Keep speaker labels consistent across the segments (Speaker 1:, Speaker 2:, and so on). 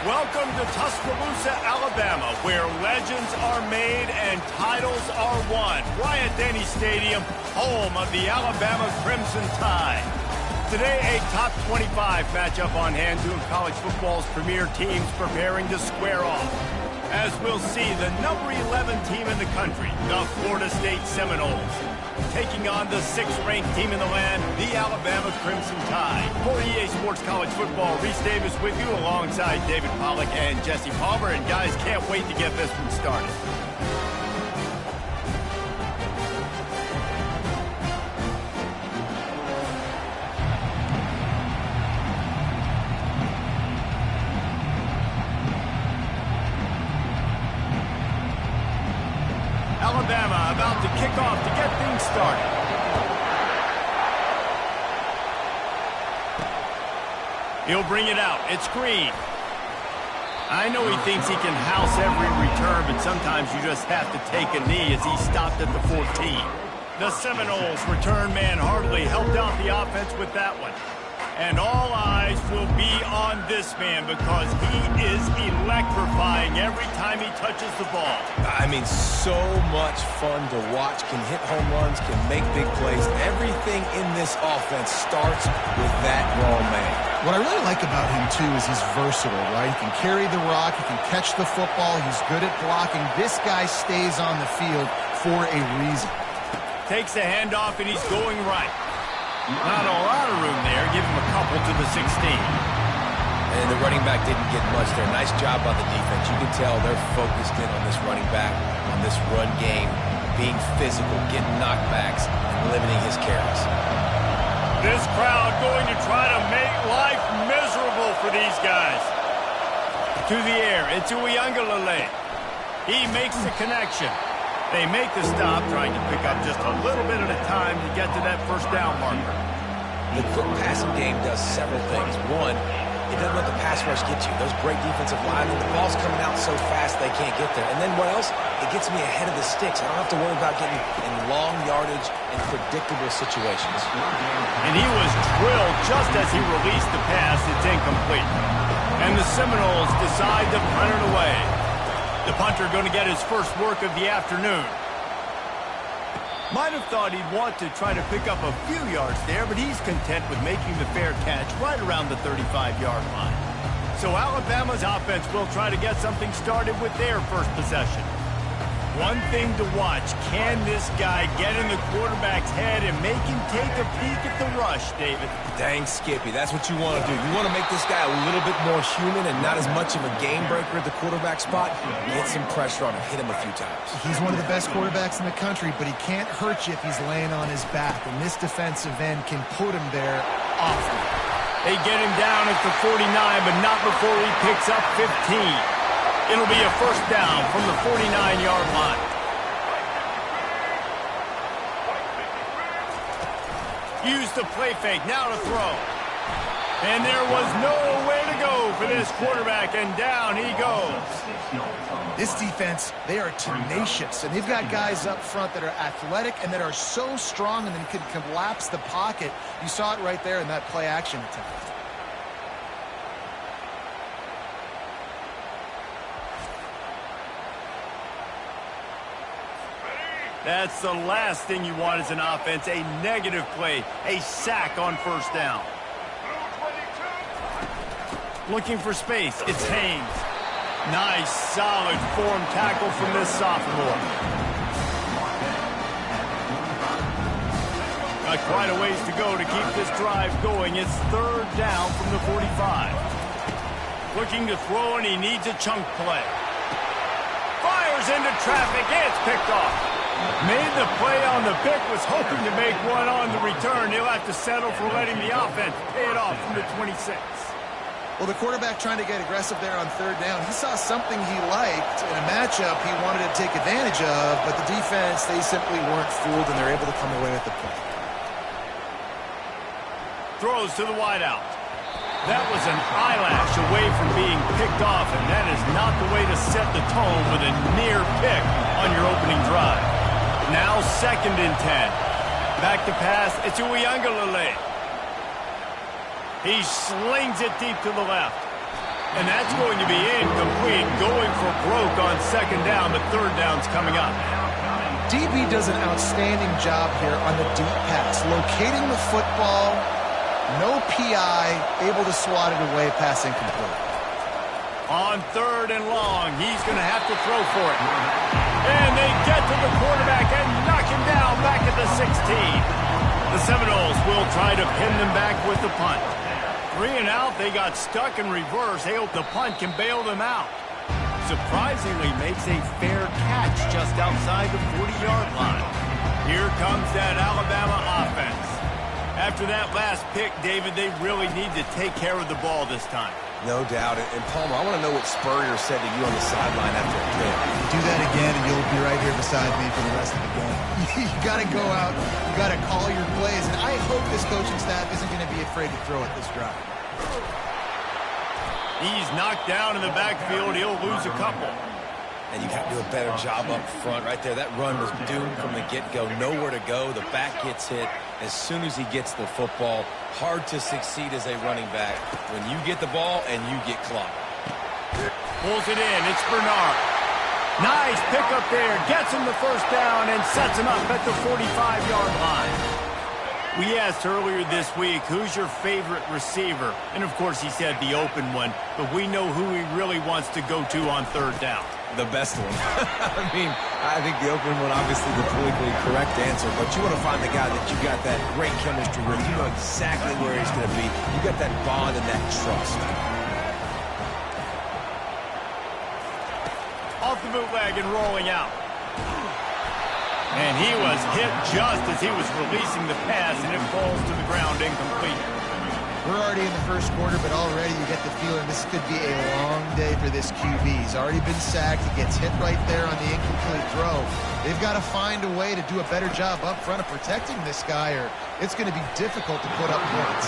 Speaker 1: Welcome to Tuscaloosa, Alabama, where legends are made and titles are won. Bryant-Denny Stadium, home of the Alabama Crimson Tide. Today, a top 25 matchup on hand, two of college football's premier teams preparing to square off. As we'll see, the number 11 team in the country, the Florida State Seminoles, taking on the 6th-ranked team in the land, the Alabama Crimson Tide. For EA Sports College Football, Reese Davis with you alongside David Pollack and Jesse Palmer. And guys, can't wait to get this one started. Alabama about to kick off to get things started. He'll bring it out. It's Green. I know he thinks he can house every return, but sometimes you just have to take a knee as he stopped at the 14. The Seminoles return man hardly helped out the offense with that one. And all eyes will be on this man because he is electrifying every time he touches the ball.
Speaker 2: I mean, so much fun to watch. Can hit home runs, can make big plays. Everything in this offense starts with that raw man.
Speaker 3: What I really like about him, too, is he's versatile, right? He can carry the rock, he can catch the football, he's good at blocking. This guy stays on the field for a reason.
Speaker 1: Takes the handoff, and he's going right. Not a lot of room there. Give him a couple to the 16.
Speaker 2: And the running back didn't get much there. Nice job by the defense. You can tell they're focused in on this running back, on this run game, being physical, getting knockbacks, and limiting his carries.
Speaker 1: This crowd going to try to make life miserable for these guys. To the air, it's Uiagalelei. He makes the connection. They make the stop, trying to pick up just a little bit at a time to get to that first down marker.
Speaker 2: The quick passing game does several things. One, it doesn't let the pass rush get you. Those great defensive linemen, the ball's coming out so fast they can't get there. And then what else? It gets me ahead of the sticks. I don't have to worry about getting in long yardage and predictable situations.
Speaker 1: And he was drilled just as he released the pass. It's incomplete. And the Seminoles decide to punt it away. The punter going to get his first work of the afternoon. Might have thought he'd want to try to pick up a few yards there, but he's content with making the fair catch right around the 35-yard line. So Alabama's offense will try to get something started with their first possession. One thing to watch, can this guy get in the quarterback's head and make him take a peek at the rush, David?
Speaker 2: Dang, Skippy, that's what you want to do. You want to make this guy a little bit more human and not as much of a game breaker at the quarterback spot. Get some pressure on him, hit him a few times.
Speaker 3: He's one of the best quarterbacks in the country, but he can't hurt you if he's laying on his back, and this defensive end can put him there often.
Speaker 1: They get him down at the 49, but not before he picks up 15. It'll be a first down from the 49-yard line. Use the play fake, now to throw. And there was nowhere to go for this quarterback, and down he goes.
Speaker 3: This defense, they are tenacious, and they've got guys up front that are athletic and that are so strong and then can collapse the pocket. You saw it right there in that play-action attempt.
Speaker 1: That's the last thing you want as an offense, a negative play, a sack on first down. Looking for space, it's Haynes. Nice, solid form tackle from this sophomore. Got quite a ways to go to keep this drive going. It's third down from the 45. Looking to throw, and he needs a chunk play. Fires into traffic, it's picked off. Made the play on the pick, was hoping to make one on the return. He'll have to settle for letting the offense pay it off from the 26.
Speaker 3: Well, the quarterback trying to get aggressive there on third down. He saw something he liked in a matchup he wanted to take advantage of, but the defense, they simply weren't fooled, and they're able to come away with the play.
Speaker 1: Throws to the wideout. That was an eyelash away from being picked off, and that is not the way to set the tone with a near pick on your opening drive. Now 2nd and 10. Back to pass. It's Uiagalelei. He slings it deep to the left. And that's going to be incomplete, going for broke on second down, but third down's coming up.
Speaker 3: DB does an outstanding job here on the deep pass, locating the football, no PI, able to swat it away, pass incomplete.
Speaker 1: On third and long, he's going to have to throw for it. And they get to the quarterback and knock him down back at the 16. The Seminoles will try to pin them back with the punt. 3 and out, they got stuck in reverse. They hope the punt can bail them out. Surprisingly makes a fair catch just outside the 40-yard line. Here comes that Alabama offense. After that last pick, David, they really need to take care of the ball this time.
Speaker 2: No doubt. And Palmer, I want to know what Spurrier said to you on the sideline after a pick.
Speaker 3: Do that again, and you'll be right here beside me for the rest of the game. You got to go out. You got to call your plays. And I hope this coaching staff isn't going to be afraid to throw it this drive.
Speaker 1: He's knocked down in the backfield. He'll lose a couple.
Speaker 2: And you got to do a better job up front right there. That run was doomed from the get-go. Nowhere to go. The back gets hit as soon as he gets the football. Hard to succeed as a running back when you get the ball and you get clocked.
Speaker 1: Pulls it in. It's Bernard. Nice pickup there. Gets him the first down and sets him up at the 45-yard line. We asked earlier this week, who's your favorite receiver? And, of course, he said the open one. But we know who he really wants to go to on third down.
Speaker 2: The best one. I mean, I think the open one, obviously the politically correct answer, but you want to find the guy that you got that great chemistry with. You know exactly where he's going to be. You got that bond and that trust.
Speaker 1: Off the bootleg and rolling out. And he was hit just as he was releasing the pass, and it falls to the ground incomplete.
Speaker 3: We're already in the first quarter, but already you get the feeling this could be a long day for this QB. He's already been sacked. He gets hit right there on the incomplete throw. They've got to find a way to do a better job up front of protecting this guy, or it's going to be difficult to put up points.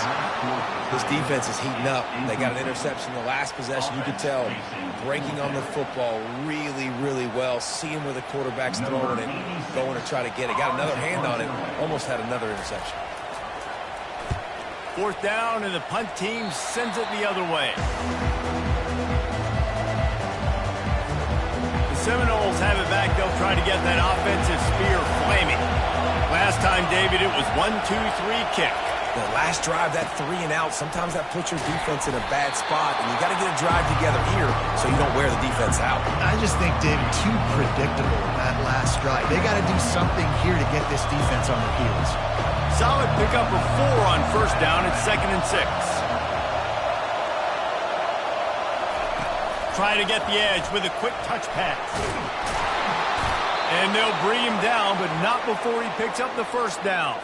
Speaker 2: This defense is heating up. They got an interception in the last possession. You could tell breaking on the football really, really well. Seeing where the quarterback's throwing it, going to try to get it. Got another hand on it. Almost had another interception.
Speaker 1: Fourth down, and the punt team sends it the other way. The Seminoles have it back. They'll try to get that offensive spear flaming. Last time, David, it was 1-2-3 kick.
Speaker 2: The last drive, that 3 and out, sometimes that puts your defense in a bad spot, and you got to get a drive together here so you don't wear the defense out.
Speaker 3: I just think, David, too predictable in that last drive. They got to do something here to get this defense on their heels.
Speaker 1: Solid pickup of 4 on first down at 2nd and 6. Try to get the edge with a quick touch pass. And they'll bring him down, but not before he picks up the first down.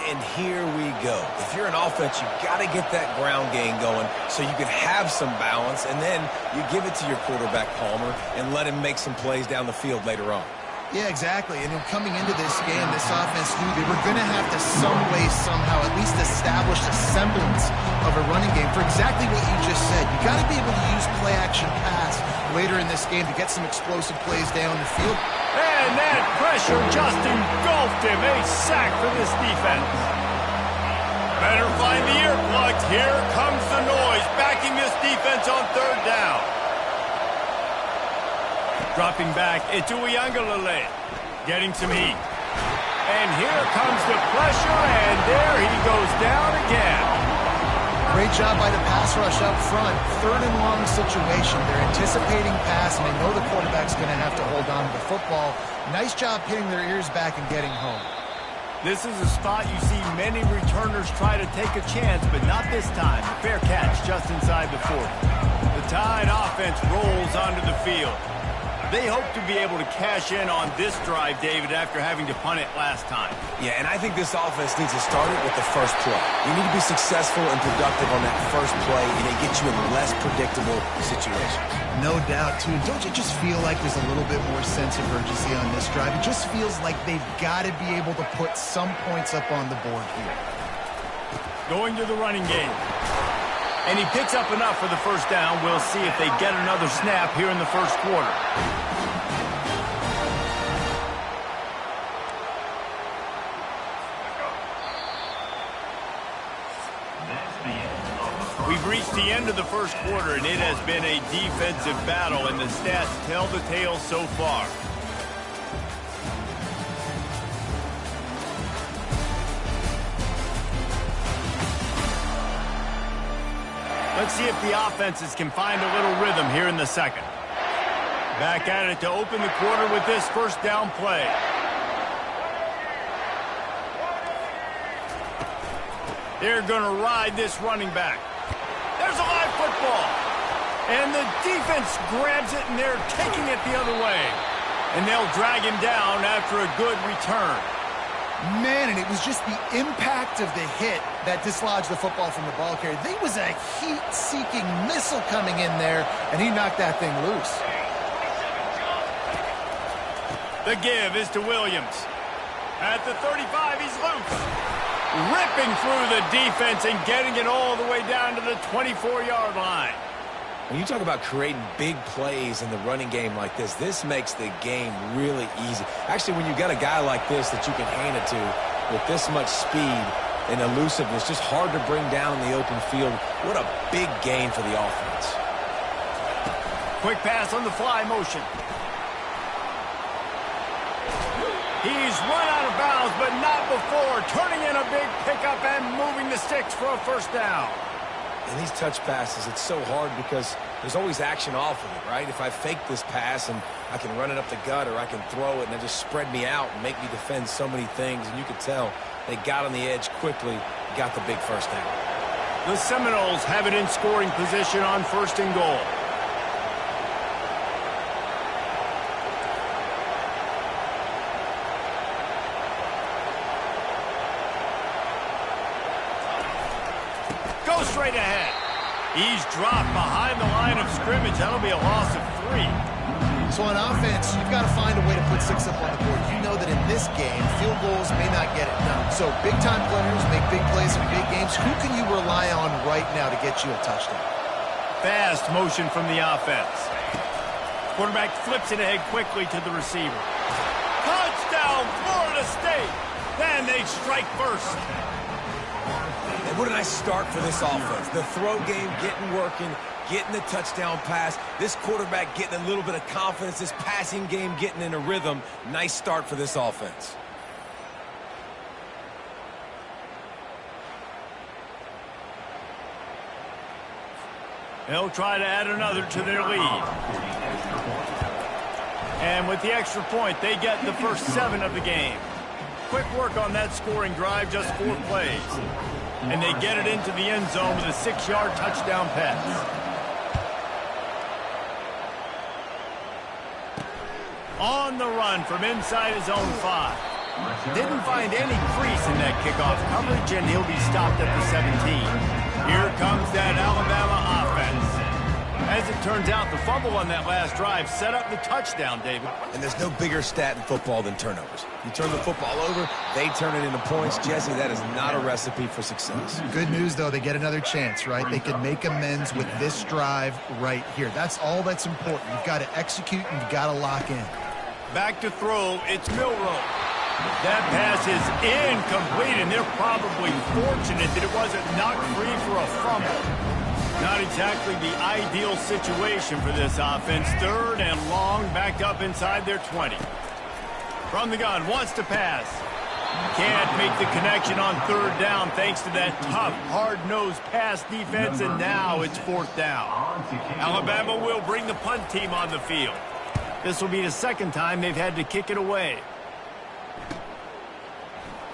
Speaker 2: And here we go. If you're an offense, you've got to get that ground game going so you can have some balance, and then you give it to your quarterback, Palmer, and let him make some plays down the field later on.
Speaker 3: Yeah, exactly. And coming into this game, this offense knew they were going to have to some way, somehow, at least establish a semblance of a running game for exactly what you just said. You got to be able to use play-action pass later in this game to get some explosive plays down the field.
Speaker 1: And that pressure just engulfed him. A sack for this defense. Better find the earplugs. Here comes the noise, backing this defense on third down. Dropping back, it's Uiagalelei, getting some heat. And here comes the pressure, and there he goes down again.
Speaker 3: Great job by the pass rush up front. 3rd and long situation. They're anticipating pass, and they know the quarterback's going to have to hold on to the football. Nice job pinning their ears back and getting home.
Speaker 1: This is a spot you see many returners try to take a chance, but not this time. A fair catch just inside the 40. The Tide offense rolls onto the field. They hope to be able to cash in on this drive, David, after having to punt it last time.
Speaker 2: Yeah, and I think this offense needs to start it with the first play. You need to be successful and productive on that first play, and it gets you in less predictable situations.
Speaker 3: No doubt, too. Don't you just feel like there's a little bit more sense of urgency on this drive? It just feels like they've got to be able to put some points up on the board here.
Speaker 1: Going to the running game. And he picks up enough for the first down. We'll see if they get another snap here in the first quarter. We've reached reached the end of the first quarter, and it has been a defensive battle, and the stats tell the tale so far. Let's see if the offenses can find a little rhythm here in the second. Back at it to open the quarter with this first down play. They're going to ride this running back. There's a live football. And the defense grabs it, and they're taking it the other way. And they'll drag him down after a good return.
Speaker 3: Man, and it was just the impact of the hit that dislodged the football from the ball carrier. There was a heat-seeking missile coming in there, and he knocked that thing loose.
Speaker 1: The give is to Williams. At the 35, he's loose. Ripping through the defense and getting it all the way down to the 24-yard line.
Speaker 2: When you talk about creating big plays in the running game like this makes the game really easy. Actually, when you got a guy like this that you can hand it to with this much speed and elusiveness, just hard to bring down in the open field. What a big gain for the offense.
Speaker 1: Quick pass on the fly motion. He's run out of bounds, but not before. Turning in a big pickup and moving the sticks for a first down.
Speaker 2: In these touch passes, it's so hard because there's always action off of it, right? If I fake this pass and I can run it up the gut or I can throw it and it just spread me out and make me defend so many things, and you could tell they got on the edge quickly, got the big first down.
Speaker 1: The Seminoles have it in scoring position on first and goal. Straight ahead. He's dropped behind the line of scrimmage. That'll be a loss of 3.
Speaker 3: So on offense, you've got to find a way to put 6 up on the board. You know that in this game, field goals may not get it done. So big-time players make big plays in big games. Who can you rely on right now to get you a touchdown?
Speaker 1: Fast motion from the offense. Quarterback flips it ahead quickly to the receiver. Touchdown, Florida State. Then they strike first.
Speaker 2: And what a nice start for this offense. The throw game getting working, getting the touchdown pass. This quarterback getting a little bit of confidence. This passing game getting in a rhythm. Nice start for this offense.
Speaker 1: They'll try to add another to their lead. And with the extra point, they get the first 7 of the game. Quick work on that scoring drive, just 4 plays. And they get it into the end zone with a 6-yard touchdown pass. On the run from inside his own 5. Didn't find any crease in that kickoff coverage, and he'll be stopped at the 17. Here comes that Alabama offense. As it turns out, the fumble on that last drive set up the touchdown, David.
Speaker 2: And there's no bigger stat in football than turnovers. You turn the football over, they turn it into points. Jesse, that is not a recipe for success.
Speaker 3: Good news, though, they get another chance, right? They can make amends with this drive right here. That's all that's important. You've got to execute and you've got to lock in.
Speaker 1: Back to throw, it's Milroe. That pass is incomplete, and they're probably fortunate that it wasn't knocked free for a fumble. Not exactly the ideal situation for this offense. 3rd and long, backed up inside their 20. From the gun, wants to pass. Can't make the connection on 3rd down thanks to that tough, hard-nosed pass defense, and now it's 4th down. Alabama will bring the punt team on the field. This will be the 2nd time they've had to kick it away.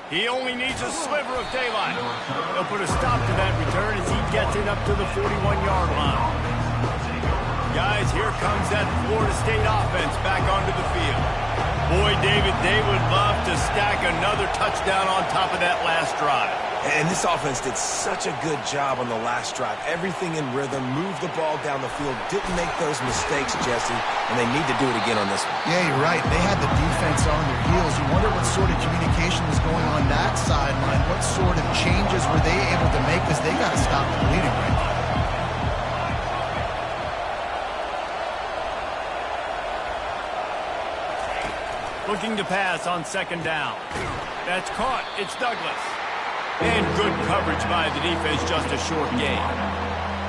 Speaker 1: He only needs a sliver of daylight. They'll put a stop to that return as he gets it up to the 41-yard line. Guys, here comes that Florida State offense back onto the field. Boy, David, they would love to stack another touchdown on top of that last drive.
Speaker 2: And this offense did such a good job on the last drive. Everything in rhythm, moved the ball down the field, didn't make those mistakes, Jesse, and they need to do it again on this one.
Speaker 3: Yeah, you're right. They had the defense on their heels. You wonder what sort of communication was going on that sideline. What sort of changes were they able to make, because they got to stop the bleeding right now.
Speaker 1: Looking to pass on 2nd down. That's caught. It's Douglas. And good coverage by the defense, just a short gain.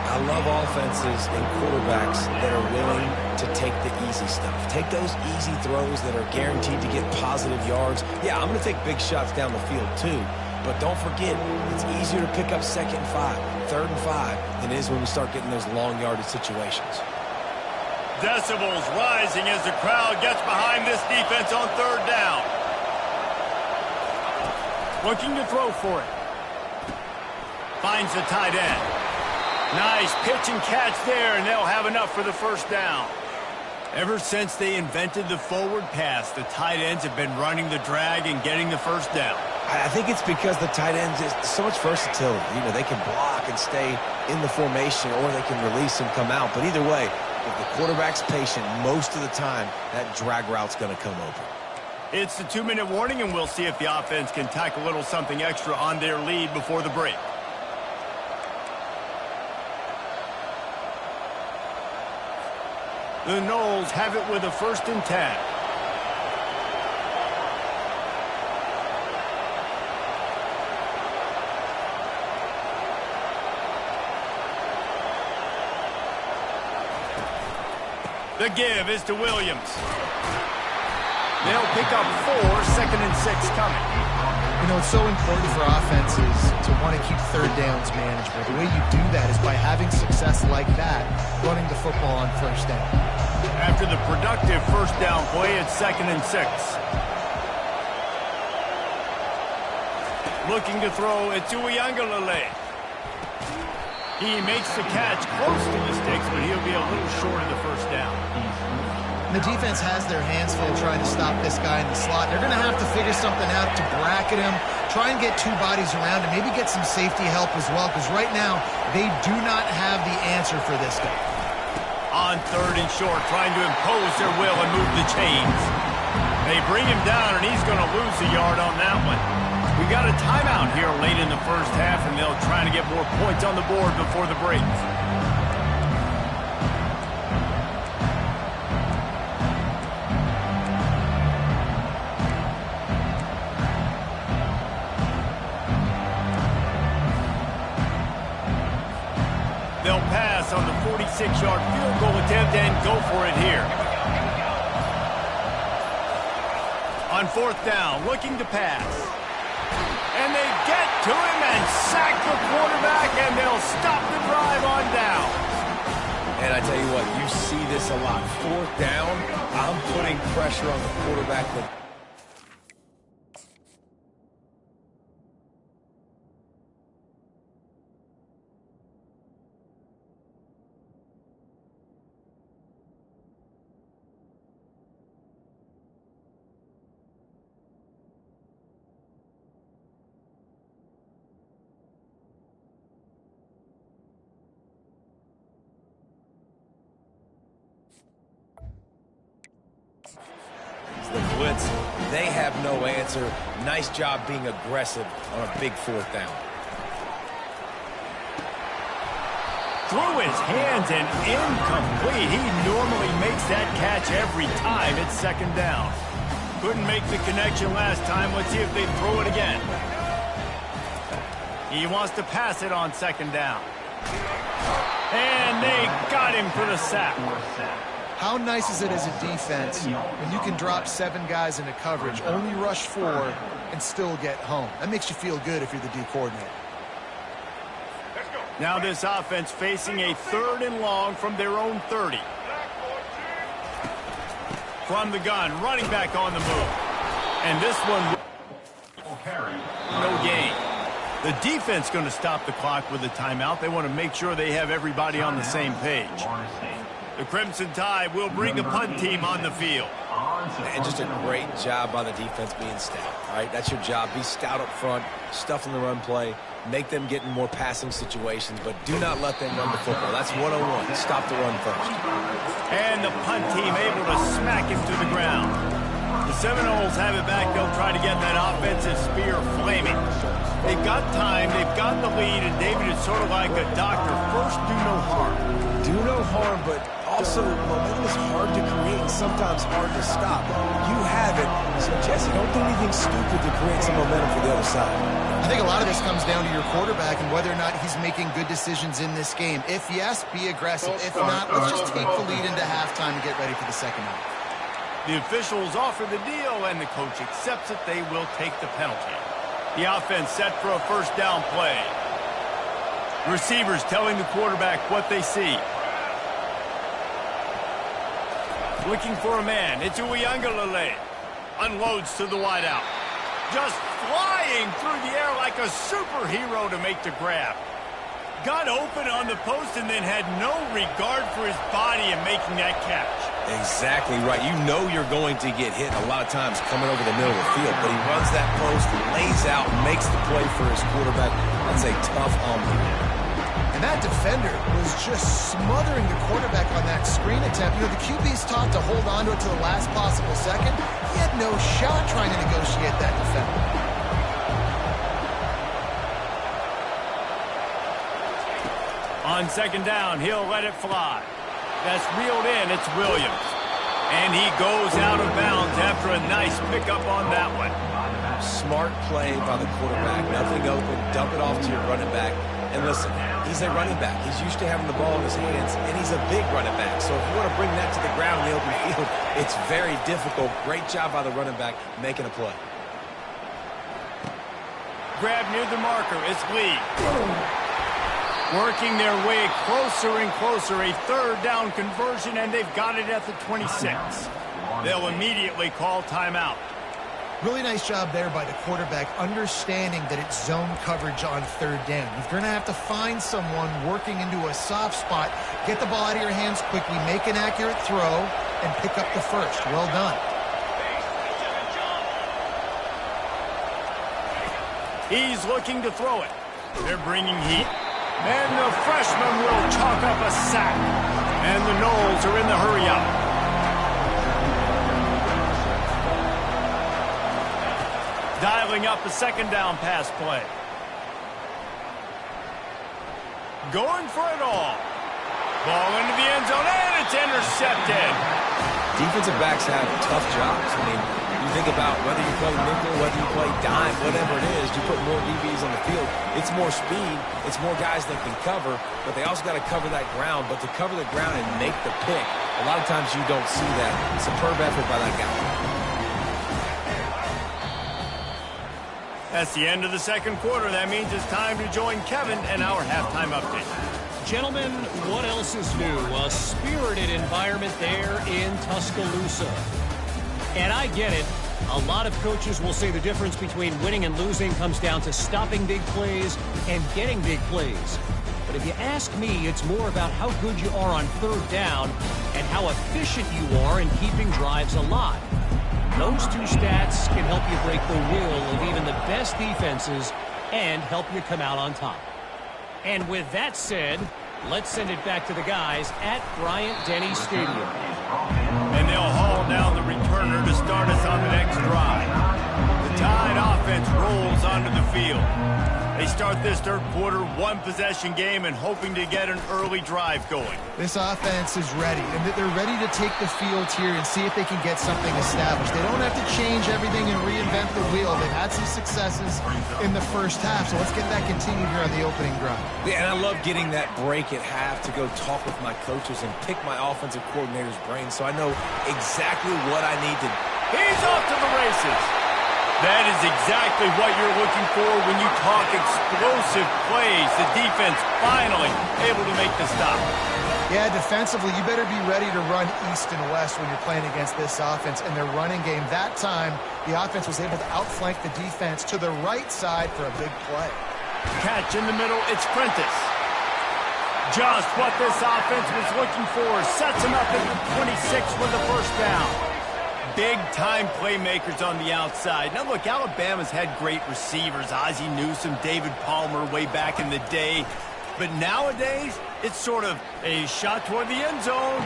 Speaker 2: I love offenses and quarterbacks that are willing to take the easy stuff. Take those easy throws that are guaranteed to get positive yards. Yeah, I'm going to take big shots down the field too. But don't forget, it's easier to pick up 2nd and 5, 3rd and 5 than it is when we start getting those long yardage situations.
Speaker 1: Decibels rising as the crowd gets behind this defense on 3rd down. Looking to throw for it. Finds the tight end. Nice pitch and catch there, and they'll have enough for the 1st down. Ever since they invented the forward pass, the tight ends have been running the drag and getting the 1st down.
Speaker 2: I think it's because the tight ends is so much versatility. You know, they can block and stay in the formation, or they can release and come out. But either way, if the quarterback's patient, most of the time, that drag route's going to come open.
Speaker 1: It's the 2-minute warning, and we'll see if the offense can tack a little something extra on their lead before the break. The Noles have it with a 1st and 10. The give is to Williams. They'll pick up 4, 2nd and 6 coming.
Speaker 3: You know, it's so important for offenses to want to keep 3rd downs manageable. The way you do that is by having success like that, running the football on 1st down.
Speaker 1: After the productive 1st down play, it's 2nd and 6. Looking to throw, it's Uiagalelei. He makes the catch close to the sticks, but he'll be a little short of the 1st down.
Speaker 3: The defense has their hands full trying to stop this guy in the slot. They're going to have to figure something out to bracket him, try and get 2 bodies around him, maybe get some safety help as well, because right now they do not have the answer for this guy.
Speaker 1: On 3rd and short, trying to impose their will and move the chains. They bring him down, and he's going to lose a yard on that one. We got a timeout here late in the 1st half, and they'll try to get more points on the board before the break. They'll pass on the 46-yard field goal attempt and go for it here. On 4th down, looking to pass. And they get to him and sack the quarterback, and they'll stop the drive on down.
Speaker 2: And I tell you what, you see this a lot. 4th down, I'm putting pressure on the quarterback. The blitz, they have no answer. Nice job being aggressive on a big 4th down.
Speaker 1: Through his hands and incomplete. He normally makes that catch every time. It's 2nd down. Couldn't make the connection last time. Let's see if they throw it again. He wants to pass it on 2nd down. And they got him for the sack.
Speaker 3: How nice is it as a defense when you can drop 7 guys into coverage, only rush 4, and still get home? That makes you feel good if you're the D coordinator.
Speaker 1: Now this offense facing a 3rd and long from their own 30. From the gun, running back on the move. And this one, no gain. The defense going to stop the clock with a timeout. They want to make sure they have everybody on the same page. The Crimson Tide will bring the punt team on the field.
Speaker 2: And just a great job by the defense being stout. All right, that's your job. Be stout up front, stuff in the run play, make them get in more passing situations, but do not let them run the football. That's 101. Stop the run first.
Speaker 1: And the punt team able to smack him to the ground. The Seminoles have it back. They'll try to get that offensive spear flaming. They've got time. They've got the lead, and David is sort of like a doctor. First, do no harm.
Speaker 2: Do no harm, but also momentum is hard to create and sometimes hard to stop. You have it, so Jesse, don't do anything stupid to create some momentum for the other side.
Speaker 3: I think a lot of this comes down to your quarterback and whether or not he's making good decisions in this game. If yes, be aggressive. If not, let's just take the lead into halftime and get ready for the second half.
Speaker 1: The officials offer the deal, and the coach accepts it. They will take the penalty. The offense set for a first down play. Receivers telling the quarterback what they see. Looking for a man. It's awhile. Unloads to the wideout. Just flying through the air like a superhero to make the grab. Got open on the post and then had no regard for his body in making that catch.
Speaker 2: Exactly right. You know you're going to get hit a lot of times coming over the middle of the field, but he runs that post, lays out, makes the play for his quarterback. That's a tough
Speaker 3: And that defender was just smothering the quarterback on that screen attempt. You know, the QB's taught to hold on to it to the last possible second. He had no shot trying to negotiate that defender.
Speaker 1: On second down, he'll let it fly. That's reeled in. It's Williams. And he goes out of bounds after a nice pickup on that one.
Speaker 2: Smart play by the quarterback. Nothing open. Dump it off to your running back. And listen, he's a running back. He's used to having the ball in his hands, and he's a big running back. So if you want to bring that to the ground in the open field, it's very difficult. Great job by the running back making a play.
Speaker 1: Grab near the marker. It's Lee. Working their way closer and closer. A third down conversion, and they've got it at the 26. They'll immediately call timeout.
Speaker 3: Really nice job there by the quarterback, understanding that it's zone coverage on third down. You're going to have to find someone working into a soft spot, get the ball out of your hands quickly, make an accurate throw, and pick up the first. Well done.
Speaker 1: He's looking to throw it. They're bringing heat. And the freshman will chalk up a sack. And the Noles are in the hurry-up. Dialing up a second down pass play. Going for it all. Ball into the end zone, and it's intercepted.
Speaker 2: Defensive backs have tough jobs. I mean, you think about whether you play nickel, whether you play dime, whatever it is, you put more DBs on the field. It's more speed. It's more guys that can cover, but they also got to cover that ground. But to cover the ground and make the pick, a lot of times you don't see that. Superb effort by that guy.
Speaker 1: That's the end of the second quarter. That means it's time to join Kevin and our halftime update.
Speaker 4: Gentlemen, what else is new? A spirited environment there in Tuscaloosa. And I get it. A lot of coaches will say the difference between winning and losing comes down to stopping big plays and getting big plays. But if you ask me, it's more about how good you are on third down and how efficient you are in keeping drives alive. Those two stats can help you break the will of even the best defenses and help you come out on top. And with that said, let's send it back to the guys at Bryant-Denny Stadium.
Speaker 1: And they'll haul down the returner to start us on the next drive. The Tide offense rolls onto the field. They start this third quarter one-possession game and hoping to get an early drive going.
Speaker 3: This offense is ready, and they're ready to take the field here and see if they can get something established. They don't have to change everything and reinvent the wheel. They've had some successes in the first half, so let's get that continued here on the opening drive.
Speaker 2: Yeah, and I love getting that break at half to go talk with my coaches and pick my offensive coordinator's brain so I know exactly what I need to do.
Speaker 1: He's off to the races. That is exactly what you're looking for when you talk explosive plays. The defense finally able to make the stop.
Speaker 3: Yeah, defensively, you better be ready to run east and west when you're playing against this offense in their running game. That time, the offense was able to outflank the defense to the right side for a big play.
Speaker 1: Catch in the middle, it's Prentice. Just what this offense was looking for. Sets him up at the 26 with the first down. Big-time playmakers on the outside. Now, look, Alabama's had great receivers. Ozzie Newsome, David Palmer way back in the day. But nowadays, it's sort of a shot toward the end zone.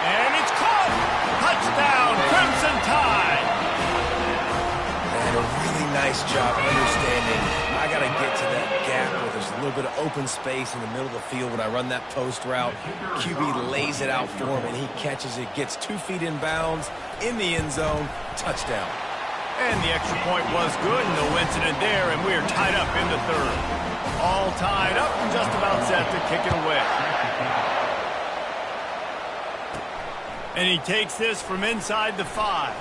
Speaker 1: And it's caught! Touchdown, Crimson Tide!
Speaker 2: And a really nice job understanding I got to get to that gap where there's a little bit of open space in the middle of the field when I run that post route. QB lays it out for him, and he catches it, gets 2 feet in bounds in the end zone. Touchdown.
Speaker 1: And the extra point was good, no incident there, and we are tied up in the third. All tied up and just about set to kick it away. And he takes this from inside the 5.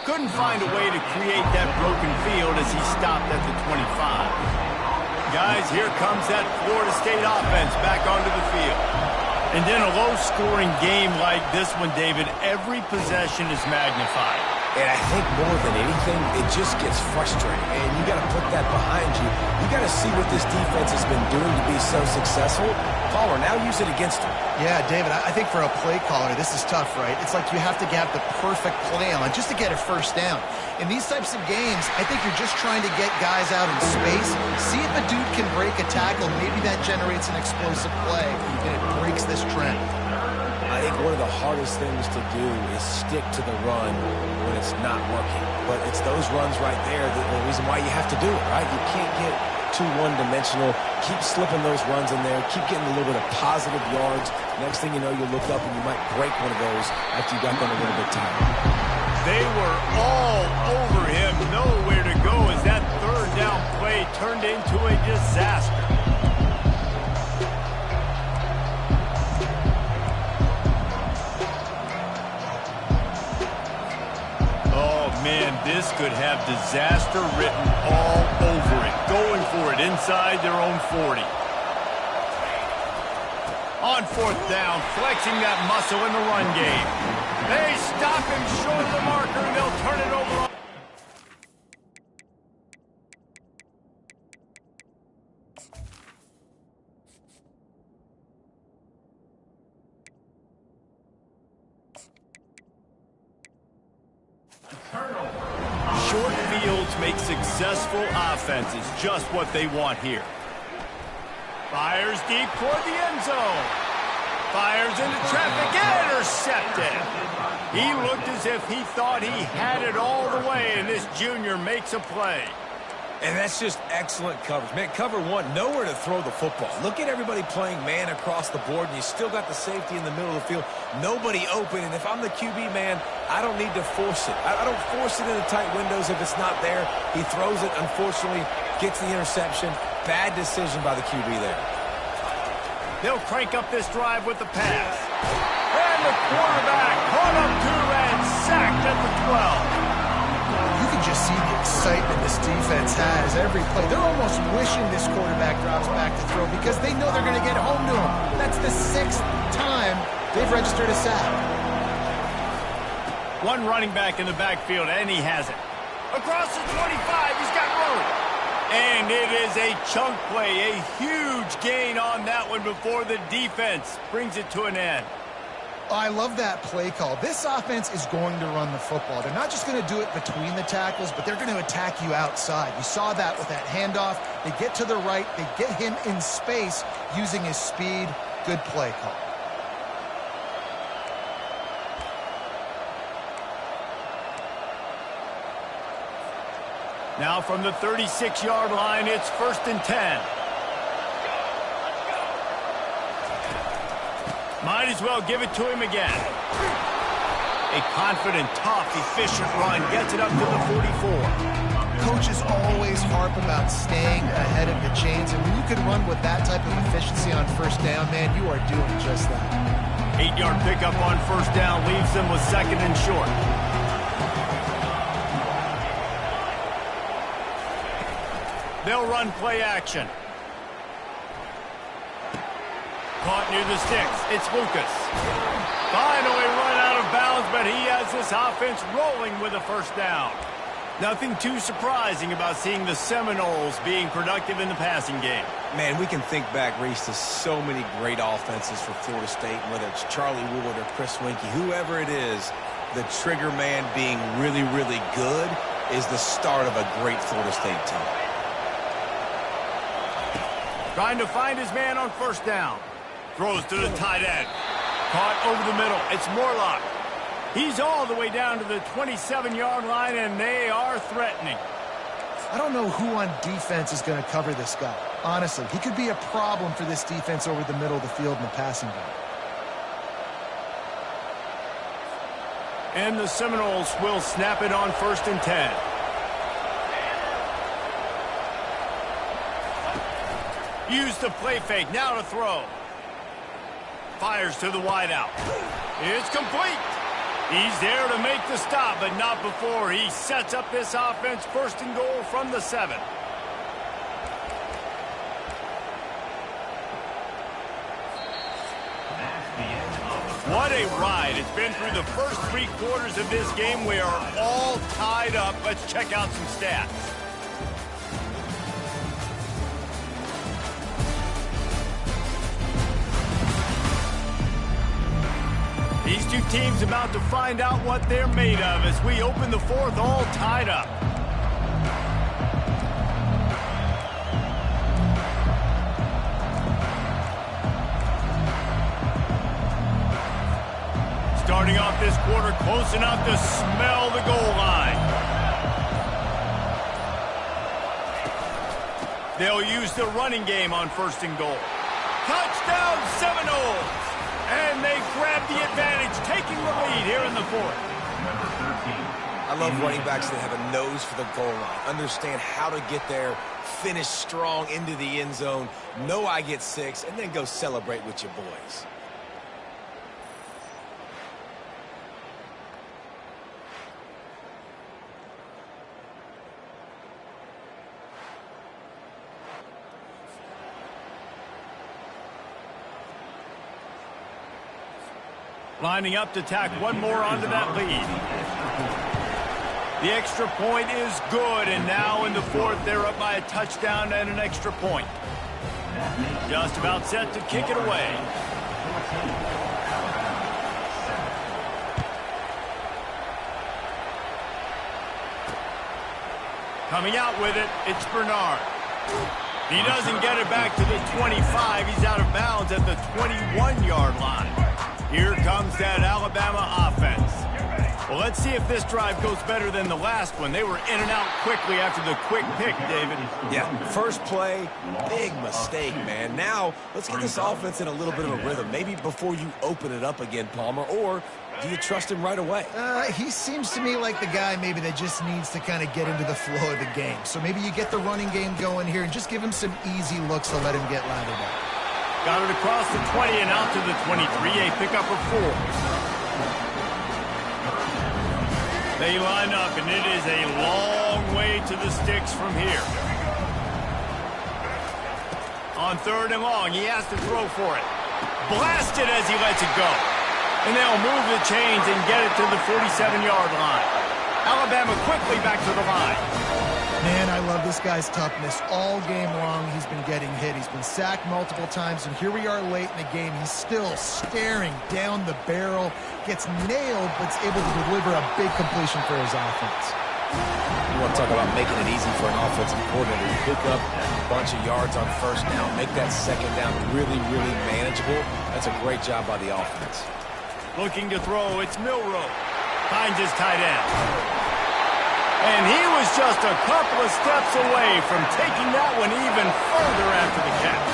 Speaker 1: Couldn't find a way to create that broken field as he stopped at the 25. Guys, here comes that Florida State offense back onto the field. And in a low-scoring game like this one, David, every possession is magnified.
Speaker 2: And I think more than anything, it just gets frustrating. And you got to put that behind you. You got to see what this defense has been doing to be so successful. Caller, now use it against them.
Speaker 3: Yeah, David, I think for a play caller, this is tough, right? It's like you have to have the perfect play on just to get a first down. In these types of games, I think you're just trying to get guys out in space, see if a dude can break a tackle. Maybe that generates an explosive play, and it breaks this trend.
Speaker 2: I think one of the hardest things to do is stick to the run when it's not working. But it's those runs right there that the reason why you have to do it, right? You can't get too one-dimensional. Keep slipping those runs in there. Keep getting a little bit of positive yards. Next thing you know, you'll look up and you might break one of those after you got them a little bit tired.
Speaker 1: They were all over him. Nowhere to go as that third down play turned into a disaster. Man, this could have disaster written all over it. Going for it inside their own 40. On 4th down, flexing that muscle in the run game. They stop him short of the marker, and they'll turn it over. Short fields make successful offenses just what they want here. Fires deep toward the end zone. Fires into traffic, intercepted. He looked as if he thought he had it all the way, and this junior makes a play.
Speaker 2: And that's just excellent coverage. Man, cover one, nowhere to throw the football. Look at everybody playing man across the board, and you still got the safety in the middle of the field. Nobody open, and if I'm the QB, man, I don't need to force it. I don't force it into tight windows if it's not there. He throws it, unfortunately, gets the interception. Bad decision by the QB there.
Speaker 1: They'll crank up this drive with the pass. And the quarterback caught up to and sacked at the 12.
Speaker 3: You can just see the excitement this defense has every play. They're almost wishing this quarterback drops back to throw because they know they're going to get home to him. That's the 6th time they've registered a sack.
Speaker 1: One running back in the backfield, and he has it. Across the 25, he's got room. And it is a chunk play, a huge gain on that one before the defense brings it to an end.
Speaker 3: I love that play call. This offense is going to run the football. They're not just going to do it between the tackles, but they're going to attack you outside. You saw that with that handoff. They get to the right. They get him in space using his speed. Good play call.
Speaker 1: Now from the 36-yard line, it's 1st and 10. Might as well give it to him again. A confident, tough, efficient run gets it up to the 44.
Speaker 3: Coaches always harp about staying ahead of the chains, and when you can run with that type of efficiency on 1st down, man, you are doing just that.
Speaker 1: 8-yard pickup on 1st down leaves them with 2nd and short. They'll run play action. Caught near the sticks. It's Lucas. Finally run out of bounds, but he has this offense rolling with a 1st down. Nothing too surprising about seeing the Seminoles being productive in the passing game.
Speaker 2: Man, we can think back, Reese, to so many great offenses for Florida State, whether it's Charlie Wood or Chris Winkie, whoever it is, the trigger man being really, really good is the start of a great Florida State team.
Speaker 1: Trying to find his man on 1st down. Throws to the tight end. Caught over the middle. It's Morlock. He's all the way down to the 27-yard line, and they are threatening.
Speaker 3: I don't know who on defense is going to cover this guy. Honestly, he could be a problem for this defense over the middle of the field in the passing game.
Speaker 1: And the Seminoles will snap it on 1st and 10. Use the play fake, now to throw. Fires to the wideout. It's complete. He's there to make the stop, but not before he sets up this offense. 1st and goal from the 7. What a ride. It's been through the first 3 quarters of this game. We are all tied up. Let's check out some stats. These two teams about to find out what they're made of as we open the 4th all tied up. Starting off this quarter close enough to smell the goal line. They'll use the running game on 1st and goal. Touchdown Seminoles! And they grab the advantage, taking the lead here in the 4th.
Speaker 2: I love running backs that have a nose for the goal line. Understand how to get there, finish strong into the end zone, know I get 6, and then go celebrate with your boys.
Speaker 1: Lining up to tack one more onto that lead. The extra point is good, and now in the 4th, they're up by a touchdown and an extra point. Just about set to kick it away. Coming out with it, it's Bernard. He doesn't get it back to the 25. He's out of bounds at the 21-yard line. Here comes that Alabama offense. Well, let's see if this drive goes better than the last one. They were in and out quickly after the quick pick, David.
Speaker 2: Yeah, first play, big mistake, man. Now, let's get this offense in a little bit of a rhythm. Maybe before you open it up again, Palmer, or do you trust him right away?
Speaker 3: He seems to me like the guy maybe that just needs to kind of get into the flow of the game. So maybe you get the running game going here and just give him some easy looks to let him get lathered up.
Speaker 1: Got it across the 20 and out to the 23, a pickup of 4. They line up, and it is a long way to the sticks from here. On 3rd and long, he has to throw for it. Blasted as he lets it go. And they'll move the chains and get it to the 47-yard line. Alabama quickly back to the line.
Speaker 3: Man, I love this guy's toughness. All game long, he's been getting hit. He's been sacked multiple times, and here we are late in the game. He's still staring down the barrel, gets nailed, but is able to deliver a big completion for his offense.
Speaker 2: You want to talk about making it easy for an offensive coordinator. You pick up a bunch of yards on 1st down, make that 2nd down really, really manageable. That's a great job by the offense.
Speaker 1: Looking to throw, it's Milroe. Finds his tight end. And he was just a couple of steps away from taking that one even further after the catch.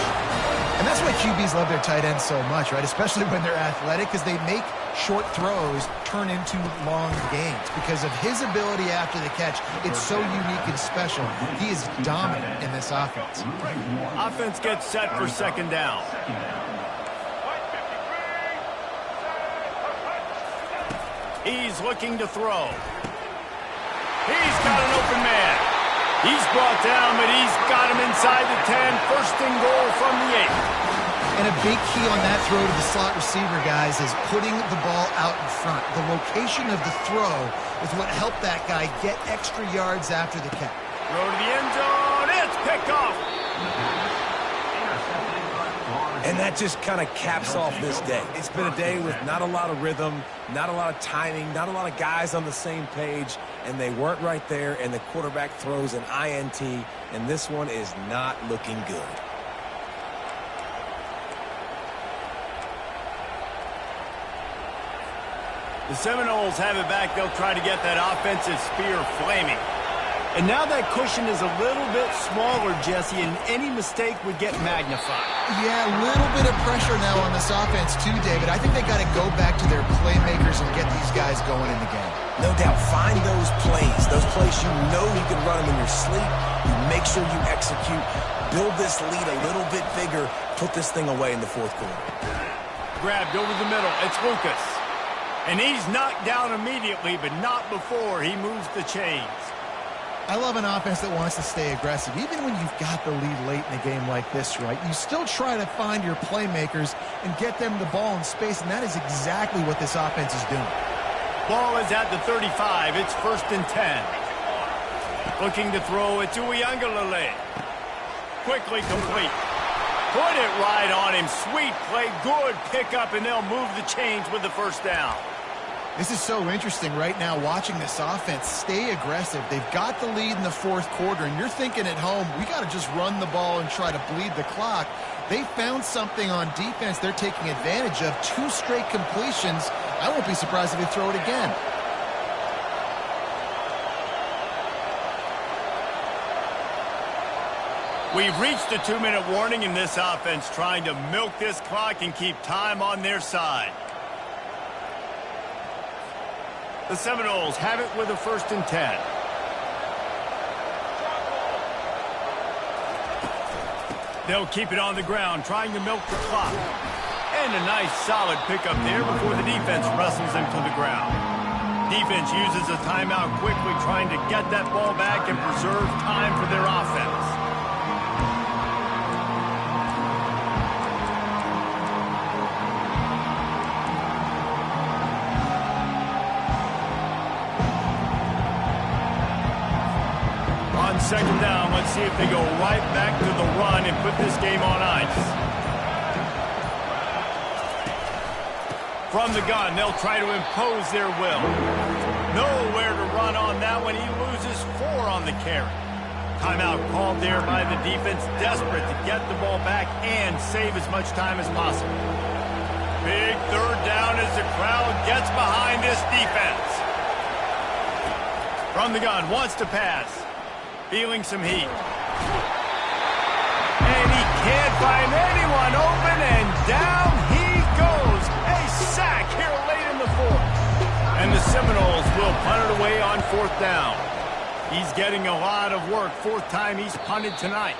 Speaker 3: And that's why QBs love their tight ends so much, right? Especially when they're athletic, because they make short throws turn into long gains. Because of his ability after the catch, it's so unique and special. He is dominant in this offense.
Speaker 1: Offense gets set for 2nd down. He's looking to throw. He's got an open man. He's brought down, but he's got him inside the 10. 1st and goal from the 8.
Speaker 3: And a big key on that throw to the slot receiver, guys, is putting the ball out in front. The location of the throw is what helped that guy get extra yards after the catch.
Speaker 1: Throw to the end zone. It's picked off.
Speaker 2: And that just kind of caps off this day. It's been a day with not a lot of rhythm, not a lot of timing, not a lot of guys on the same page, and they weren't right there, and the quarterback throws an INT, and this one is not looking good.
Speaker 1: The Seminoles have it back. They'll try to get that offensive spear flaming. And now that cushion is a little bit smaller, Jesse, and any mistake would get magnified.
Speaker 3: Yeah, a little bit of pressure now on this offense too, David. I think they got to go back to their playmakers and get these guys going in the game.
Speaker 2: No doubt. Find those plays you know you can run them in your sleep. You make sure you execute. Build this lead a little bit bigger. Put this thing away in the fourth quarter.
Speaker 1: Grabbed over the middle. It's Lucas. And he's knocked down immediately, but not before he moves the chains.
Speaker 3: I love an offense that wants to stay aggressive. Even when you've got the lead late in a game like this, right, you still try to find your playmakers and get them the ball in space, and that is exactly what this offense is doing.
Speaker 1: Ball is at the 35. It's 1st and 10. Looking to throw, it's Uiagalelei. Quickly complete. Put it right on him. Sweet play. Good pickup, and they'll move the chains with the first down.
Speaker 3: This is so interesting right now, watching this offense stay aggressive. They've got the lead in the fourth quarter, and you're thinking at home, we got to just run the ball and try to bleed the clock. They found something on defense they're taking advantage of. 2 straight completions. I won't be surprised if they throw it again.
Speaker 1: We've reached a 2-minute warning in this offense, trying to milk this clock and keep time on their side. The Seminoles have it with a 1st and 10. They'll keep it on the ground, trying to milk the clock. And a nice solid pickup there before the defense wrestles him to the ground. Defense uses a timeout quickly, trying to get that ball back and preserve time for their offense. On 2nd down, let's see if they go right back to the run and put this game on ice. From the gun, they'll try to impose their will. Nowhere to run on that one. He loses 4 on the carry. Timeout called there by the defense, desperate to get the ball back and save as much time as possible. Big 3rd down as the crowd gets behind this defense. From the gun, wants to pass. Feeling some heat. And he can't find anyone open, and down he goes. A sack here late in the 4th. And the Seminoles will punt it away on 4th down. He's getting a lot of work. 4th time he's punted tonight.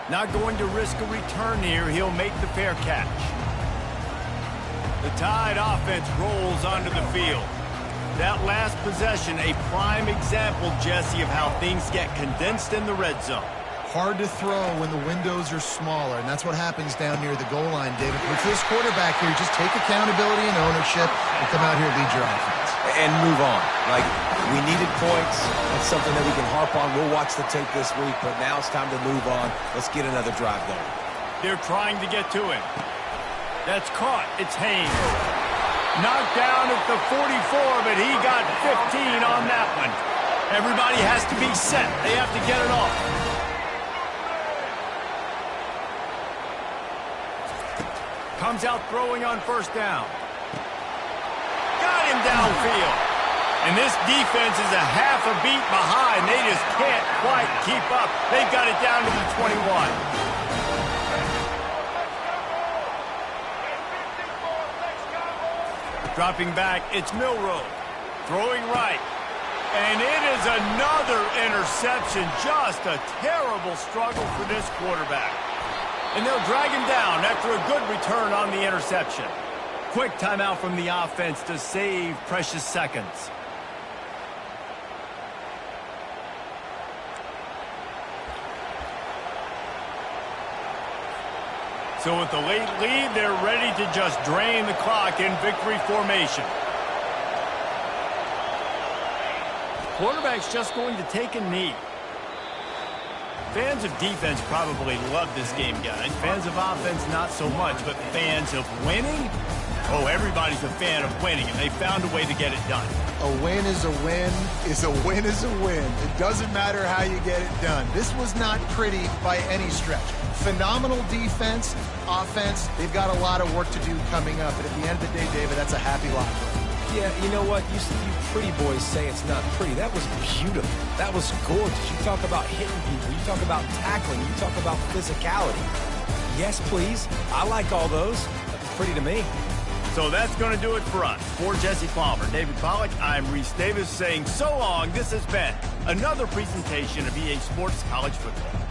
Speaker 1: Not going to risk a return here. He'll make the fair catch. The Tide offense rolls onto the field. That last possession, a prime example, Jesse, of how things get condensed in the red zone.
Speaker 3: Hard to throw when the windows are smaller, and that's what happens down near the goal line, David. But for this quarterback here, just take accountability and ownership and come out here and lead your offense.
Speaker 2: And move on. Like, we needed points. That's something that we can harp on. We'll watch the tape this week, but now it's time to move on. Let's get another drive going.
Speaker 1: They're trying to get to him. That's caught. It's Haynes. Knocked down at the 44, but he got 15 on that one. Everybody has to be set. They have to get it off. Comes out throwing on 1st down. Got him downfield. And this defense is a half a beat behind. They just can't quite keep up. They've got it down to the 21. Dropping back, it's Milroe. Throwing right. And it is another interception. Just a terrible struggle for this quarterback. And they'll drag him down after a good return on the interception. Quick timeout from the offense to save precious seconds. So with the late lead, they're ready to just drain the clock in victory formation. Quarterback's just going to take a knee. Fans of defense probably love this game, guys. Fans of offense, not so much. But fans of winning? Oh, everybody's a fan of winning, and they found a way to get it done.
Speaker 3: A win is a win is a win is a win. It doesn't matter how you get it done. This was not pretty by any stretch. Phenomenal defense, offense. They've got a lot of work to do coming up. But at the end of the day, David, that's a happy lot.
Speaker 2: Yeah, you know what? You pretty boys say it's not pretty. That was beautiful. That was gorgeous. You talk about hitting people. You talk about tackling. You talk about physicality. Yes, please. I like all those. That's pretty to me.
Speaker 1: So that's going to do it for us. For Jesse Palmer, David Pollack, I'm Reese Davis saying so long. This has been another presentation of EA Sports College Football.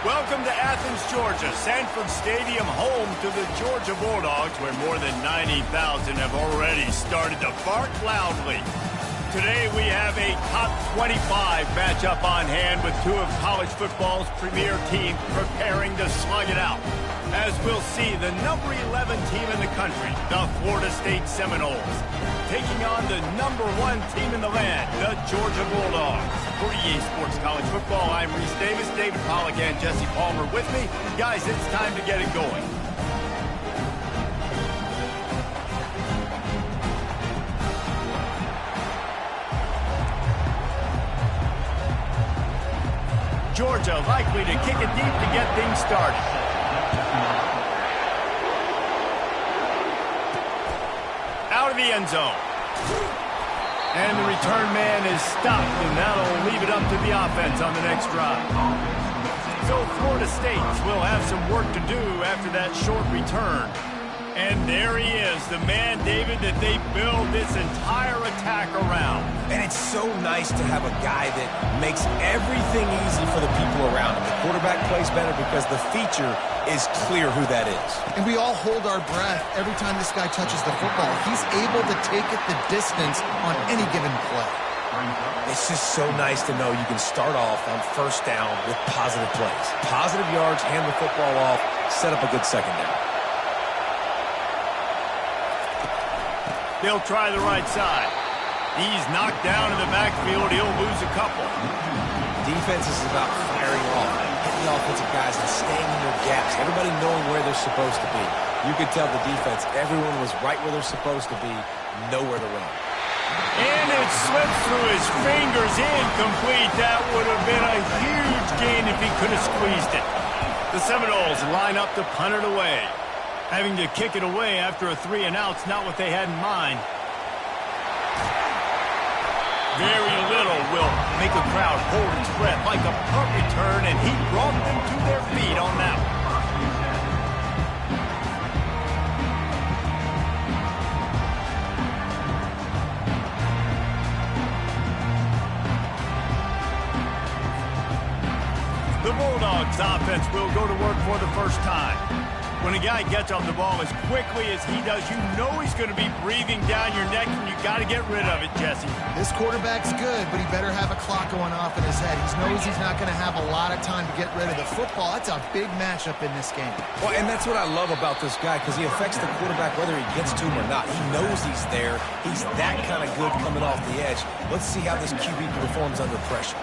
Speaker 1: Welcome to Athens, Georgia, Sanford Stadium, home to the Georgia Bulldogs, where more than 90,000 have already started to bark loudly. Today we have a top 25 matchup on hand with two of college football's premier teams preparing to slug it out. As we'll see, the number 11 team in the country, the Florida State Seminoles, taking on the number 1 team in the land, the Georgia Bulldogs. For EA Sports College Football, I'm Reese Davis, David Pollack and Jesse Palmer with me. Guys, it's time to get it going. Georgia likely to kick it deep to get things started. Out of the end zone. And the return man is stopped, and that'll leave it up to the offense on the next drive. So Florida State will have some work to do after that short return. And there he is, the man, David, that they build this entire attack around.
Speaker 2: And it's so nice to have a guy that makes everything easy for the people around him. The quarterback plays better because the feature is clear who that is.
Speaker 3: And we all hold our breath every time this guy touches the football. He's able to take it the distance on any given play.
Speaker 2: It's just so nice to know you can start off on first down with positive plays. Positive yards, hand the football off, set up a good second down.
Speaker 1: They'll try the right side. He's knocked down in the backfield. He'll lose a couple.
Speaker 2: Defense is about firing off, hitting the offensive guys and staying in their gaps. Everybody knowing where they're supposed to be. You could tell the defense, everyone was right where they're supposed to be, nowhere to run.
Speaker 1: And it slips through his fingers, incomplete. That would have been a huge gain if he could have squeezed it. The Seminoles line up to punt it away. Having to kick it away after a 3-and-out's not what they had in mind. Very little will make a crowd hold its breath like a punt return, and he brought them to their feet on that one. The Bulldogs offense will go to work for the first time. When a guy gets off the ball as quickly as he does, you know he's going to be breathing down your neck, and you got to get rid of it, Jesse.
Speaker 3: This quarterback's good, but he better have a clock going off in his head. He knows he's not going to have a lot of time to get rid of the football. That's a big matchup in this game.
Speaker 2: Well, and that's what I love about this guy, because he affects the quarterback whether he gets to him or not. He knows he's there. He's that kind of good coming off the edge. Let's see how this QB performs under pressure.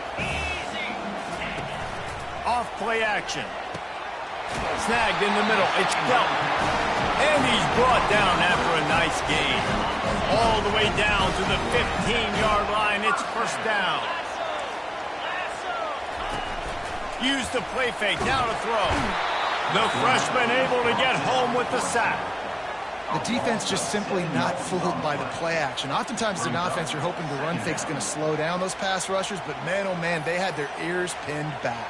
Speaker 1: Off play action. Snagged in the middle. It's dealt. And he's brought down after a nice gain. All the way down to the 15-yard line. It's first down. Use the play fake. Now to throw. The freshman able to get home with the sack.
Speaker 3: The defense just simply not fooled by the play action. Oftentimes as an offense, you're hoping the run fake's going to slow down those pass rushers, but man, oh man, they had their ears pinned back.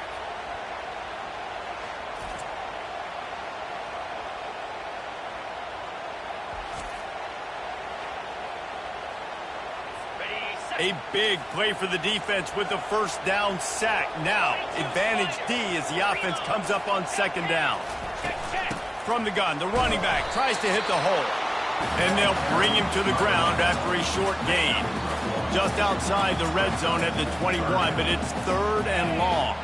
Speaker 1: A big play for the defense with the first down sack. Now, advantage D as the offense comes up on second down. From the gun, the running back tries to hit the hole. And they'll bring him to the ground after a short gain. Just outside the red zone at the 21, but it's third and long.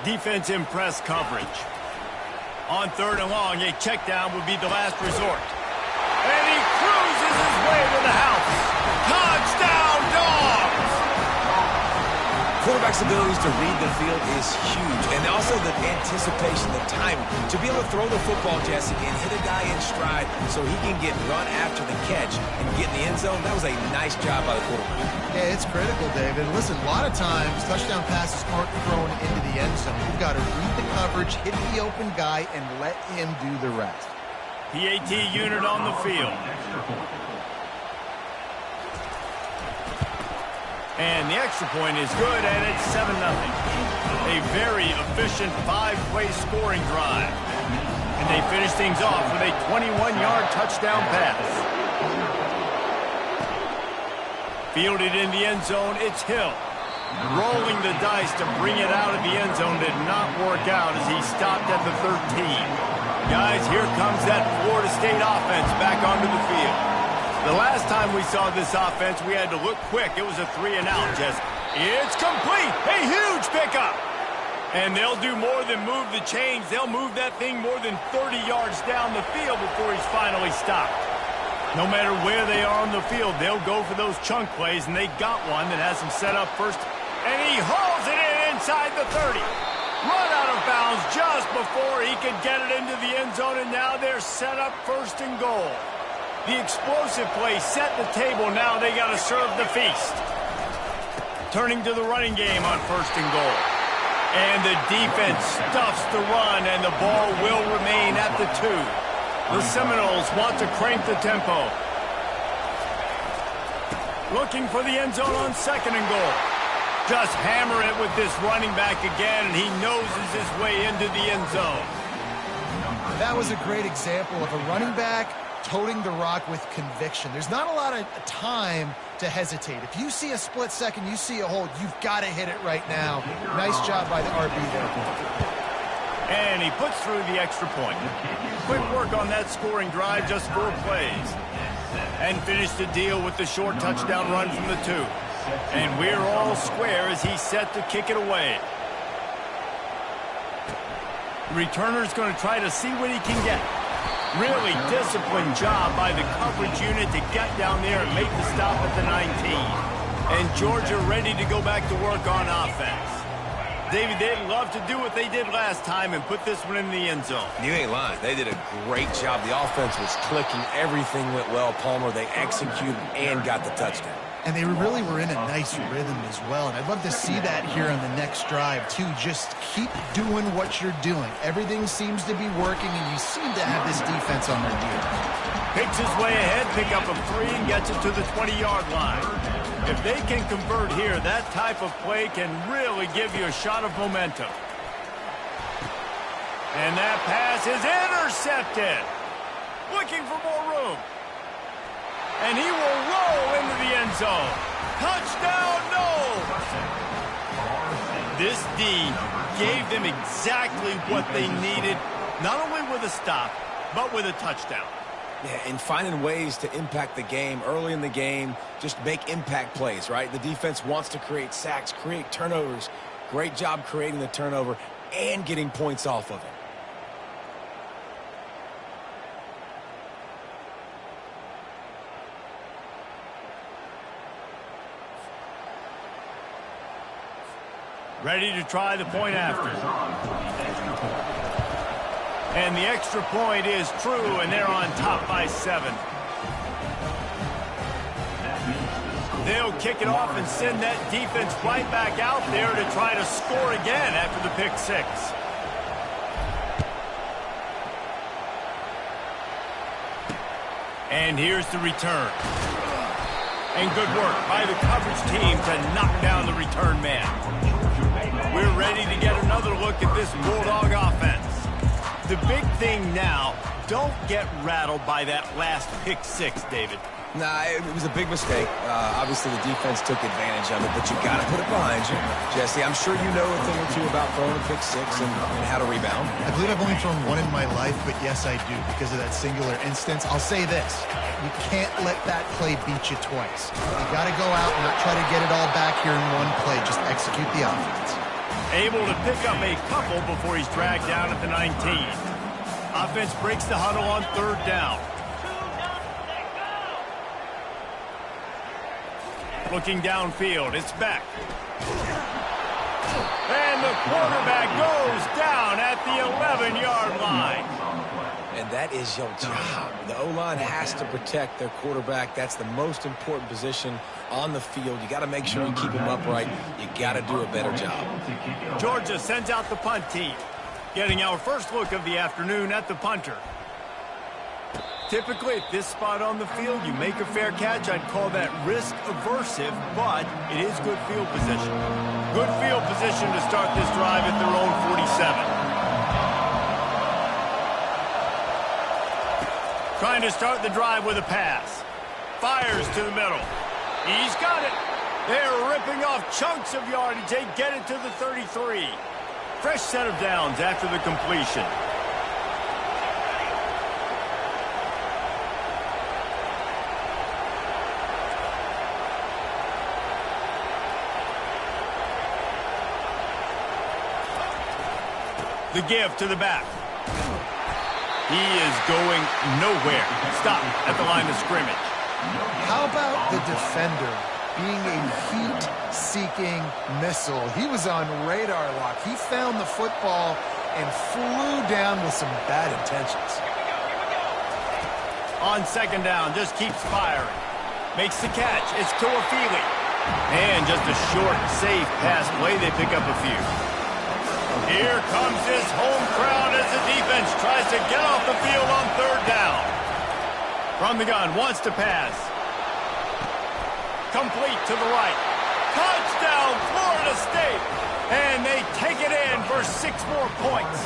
Speaker 1: Defense in press coverage. On third and long, a check down would be the last resort. And he cruises his way to the house. Touchdown, Dogs!
Speaker 2: Quarterback's abilities to read the field is huge, and also the anticipation, the timing. To be able to throw the football, Jesse, and hit a guy in stride so he can get run after the catch and get in the end zone, that was a nice job by the quarterback.
Speaker 3: Yeah, it's critical, David. Listen, a lot of times, touchdown passes aren't thrown into the end zone. You've got to read the coverage, hit the open guy, and let him do the rest.
Speaker 1: PAT unit on the field. And the extra point is good, and it's 7-0. A very efficient 5-play scoring drive. And they finish things off with a 21-yard touchdown pass. Fielded in the end zone, it's Hill. Rolling the dice to bring it out of the end zone did not work out as he stopped at the 13. Guys, here comes that Florida State offense back onto the field. The last time we saw this offense, we had to look quick. It was a 3-and-out, Jess. It's complete. A huge pickup. And they'll do more than move the chains. They'll move that thing more than 30 yards down the field before he's finally stopped. No matter where they are on the field, they'll go for those chunk plays, and they got one that has him set up first. And he hauls it in inside the 30. Run out of bounds just before he could get it into the end zone, and now they're set up first and goal. The explosive play set the table. Now they got to serve the feast. Turning to the running game on first and goal. And the defense stuffs the run, and the ball will remain at the 2. The Seminoles want to crank the tempo. Looking for the end zone on second and goal. Just hammer it with this running back again, and he noses his way into the end zone.
Speaker 3: That was a great example of a running back toting the rock with conviction. There's not a lot of time to hesitate. If you see a split second, you see a hold, you've got to hit it right now. Nice job by the RB there.
Speaker 1: And he puts through the extra point. Quick work on that scoring drive, just 4 plays. And finished the deal with the short touchdown run from the 2. And we're all square as he's set to kick it away. The returner's going to try to see what he can get. Really disciplined job by the coverage unit to get down there and make the stop at the 19. And Georgia ready to go back to work on offense. David, they'd love to do what they did last time and put this one in the end zone.
Speaker 2: You ain't lying. They did a great job. The offense was clicking. Everything went well, Palmer. They executed and got the touchdown.
Speaker 3: And they really were in a nice rhythm as well. And I'd love to see that here on the next drive, too. Just keep doing what you're doing. Everything seems to be working, and you seem to have this defense on their heels.
Speaker 1: Picks his way ahead, pick up a 3, and gets it to the 20-yard line. If they can convert here, that type of play can really give you a shot of momentum. And that pass is intercepted. Looking for more room. And he will roll into the end zone. Touchdown, no! This D gave them exactly what they needed, not only with a stop, but with a touchdown.
Speaker 2: Yeah, and finding ways to impact the game early in the game, just make impact plays, right? The defense wants to create sacks, create turnovers. Great job creating the turnover and getting points off of it.
Speaker 1: Ready to try the point after. And the extra point is true, and they're on top by 7. They'll kick it off and send that defense right back out there to try to score again after the pick 6. And here's the return. And good work by the coverage team to knock down the return man. We're ready to get another look at this Bulldog offense. The big thing now, don't get rattled by that last pick 6, David.
Speaker 2: Nah, it was a big mistake. Obviously, the defense took advantage of it, but you got to put it behind you. Jesse, I'm sure you know a thing or two about throwing a pick 6 and how to rebound.
Speaker 3: I believe I've only thrown 1 in my life, but yes, I do because of that singular instance. I'll say this. You can't let that play beat you twice. You got to go out and not try to get it all back here in one play. Just execute the offense.
Speaker 1: Able to pick up a couple before he's dragged down at the 19. Offense breaks the huddle on 3rd down. Looking downfield, it's back. And the quarterback goes down at the 11-yard line.
Speaker 2: And that is your job. The O-line has to protect their quarterback. That's the most important position on the field. You got to make sure you keep him upright. You got to do a better job.
Speaker 1: Georgia sends out the punt team. Getting our first look of the afternoon at the punter. Typically, at this spot on the field, you make a fair catch. I'd call that risk-aversive, but it is good field position. Good field position to start this drive at their own 47. Trying to start the drive with a pass. Fires to the middle. He's got it. They're ripping off chunks of yardage. They get it to the 33. Fresh set of downs after the completion. The give to the back. He is going nowhere. Stop at the line of scrimmage.
Speaker 3: How about the defender being a heat-seeking missile? He was on radar lock. He found the football and flew down with some bad intentions.
Speaker 1: On second down, just keeps firing. Makes the catch. It's Toafili. And just a short, safe pass play. They pick up a few. Here comes his home crowd as the defense tries to get off the field on third down. From the gun, wants to pass. Complete to the right. Touchdown, Florida State. And they take it in for 6 more points.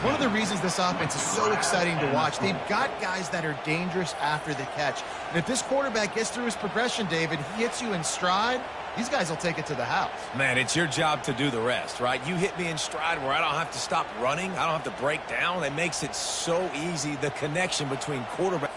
Speaker 3: One of the reasons this offense is so exciting to watch, they've got guys that are dangerous after the catch. And if this quarterback gets through his progression, David, he hits you in stride, these guys will take it to the house.
Speaker 2: Man, it's your job to do the rest, right? You hit me in stride where I don't have to stop running. I don't have to break down. It makes it so easy, the connection between quarterback.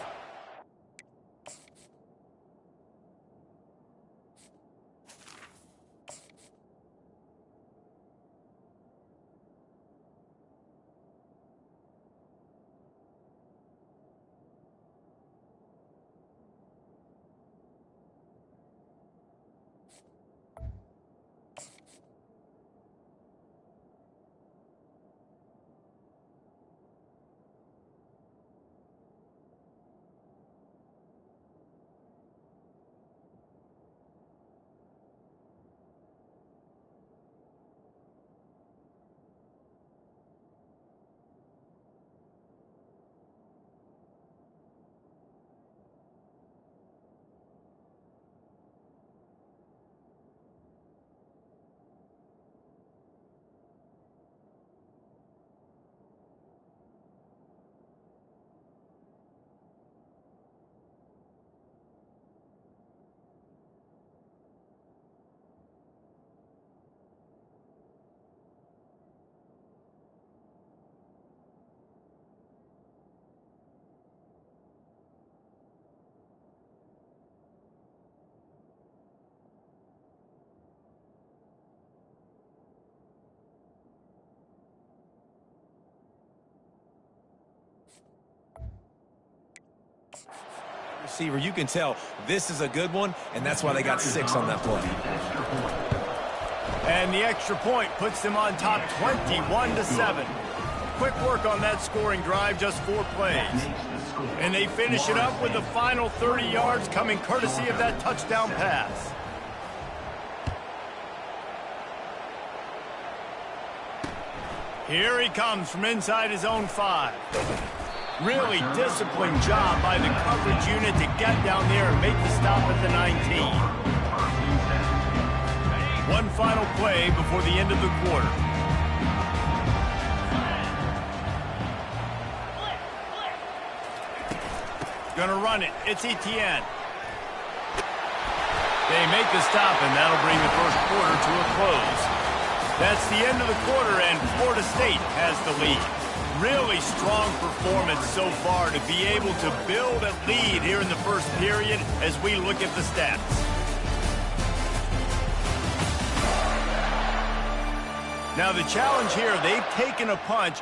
Speaker 2: Receiver, you can tell this is a good one, and that's why they got 6 on that play.
Speaker 1: And the extra point puts them on top 21-7. Quick work on that scoring drive, just 4 plays. And they finish it up with the final 30 yards coming courtesy of that touchdown pass. Here he comes from inside his own 5. Really disciplined job by the coverage unit to get down there and make the stop at the 19. One final play before the end of the quarter. Gonna run it. It's Etienne. They make the stop, and that'll bring the first quarter to a close. That's the end of the quarter, and Florida State has the lead. Really strong performance so far to be able to build a lead here in the first period as we look at the stats. Now the challenge here, they've taken a punch